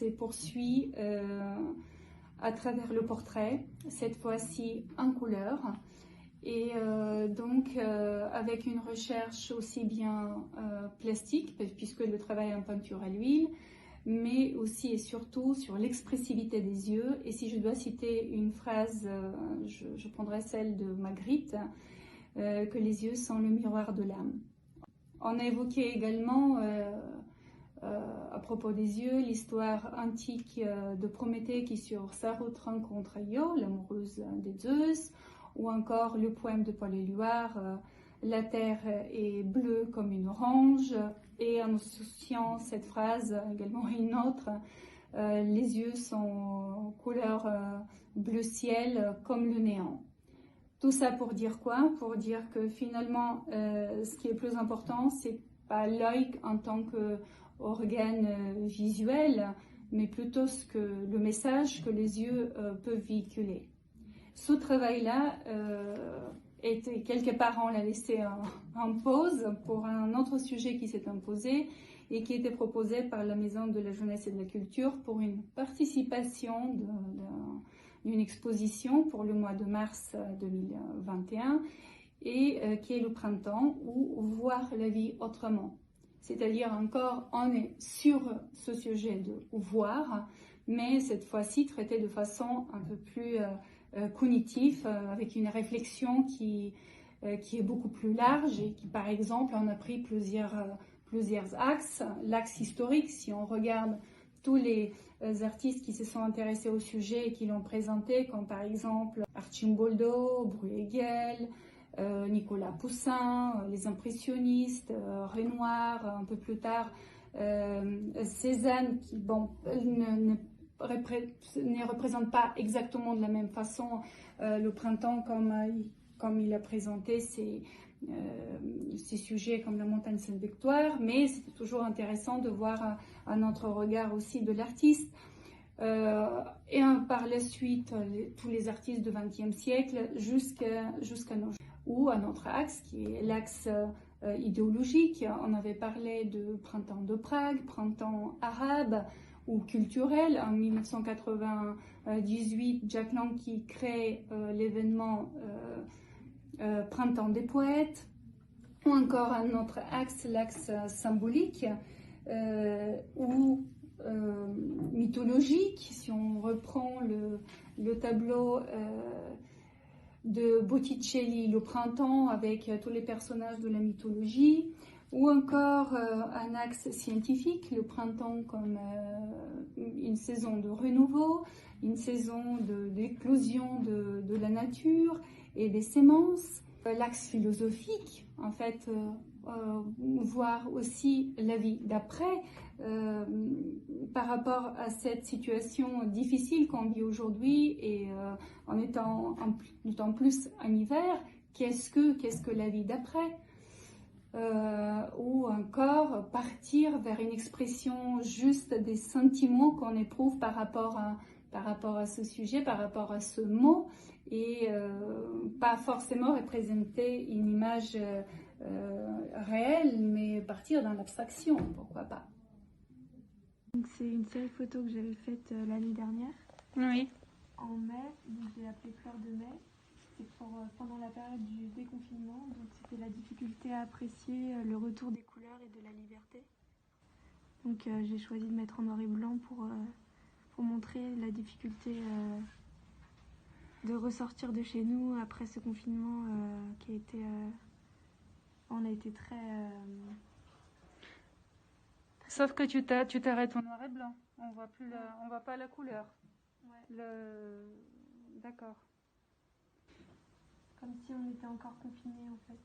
se poursuit à travers le portrait, cette fois-ci en couleur. Et donc avec une recherche aussi bien plastique, puisque le travail est en peinture à l'huile, mais aussi et surtout sur l'expressivité des yeux. Et si je dois citer une phrase, je prendrai celle de Magritte, que les yeux sont le miroir de l'âme. On a évoqué également, à propos des yeux, l'histoire antique de Prométhée qui sur sa route rencontre Io, l'amoureuse de Zeus, ou encore le poème de Paul Éluard, la terre est bleue comme une orange, et en associant cette phrase également une autre, les yeux sont couleur bleu ciel comme le néant. Tout ça pour dire quoi? Pour dire que finalement, ce qui est plus important, c'est pas l'œil en tant qu'organe visuel, mais plutôt le message que les yeux peuvent véhiculer. Ce travail-là, quelque part on l'a laissé en pause pour un autre sujet qui s'est imposé et qui était proposé par la Maison de la Jeunesse et de la Culture pour une participation d'une exposition pour le mois de mars 2021 et qui est le printemps, ou voir la vie autrement. C'est-à-dire encore, on est sur ce sujet de voir, mais cette fois-ci traité de façon un peu plus cognitive, avec une réflexion qui est beaucoup plus large et qui, par exemple, on a pris plusieurs axes. L'axe historique, si on regarde tous les artistes qui se sont intéressés au sujet et qui l'ont présenté, comme par exemple Arcimboldo, Bruegel, Nicolas Poussin, les impressionnistes, Renoir, un peu plus tard, Cézanne, qui ne représente pas exactement de la même façon le printemps comme il a présenté ces sujets comme la montagne Sainte-Victoire, mais c'était toujours intéressant de voir un autre regard aussi de l'artiste. Et par la suite, tous les artistes du XXe siècle jusqu'à nos jours. Ou un autre axe qui est l'axe idéologique. On avait parlé de printemps de Prague, printemps arabe ou culturel. En 1998, Jack Lang qui crée l'événement Printemps des poètes. Ou encore un autre axe, l'axe symbolique ou mythologique. Si on reprend le tableau de Botticelli, le printemps, avec tous les personnages de la mythologie, ou encore un axe scientifique, le printemps comme une saison de renouveau, une saison d'éclosion de la nature et des semences. L'axe philosophique, en fait, voir aussi la vie d'après par rapport à cette situation difficile qu'on vit aujourd'hui et en étant d'autant plus en hiver, qu'est-ce que la vie d'après, ou encore partir vers une expression juste des sentiments qu'on éprouve par rapport à ce sujet, par rapport à ce mot, et pas forcément représenter une image réelle, mais partir dans l'abstraction, pourquoi pas. C'est une série photo que j'avais faite l'année dernière. Oui. En mai, donc j'ai appelé Fleur de mai. C'est pendant la période du déconfinement, donc c'était la difficulté à apprécier le retour des couleurs et de la liberté. Donc j'ai choisi de mettre en noir et blanc pour montrer la difficulté de ressortir de chez nous après ce confinement qui a été... on a été très... Sauf que tu t'arrêtes en noir et blanc. On voit pas la couleur. Ouais. D'accord. Comme si on était encore confinés en fait.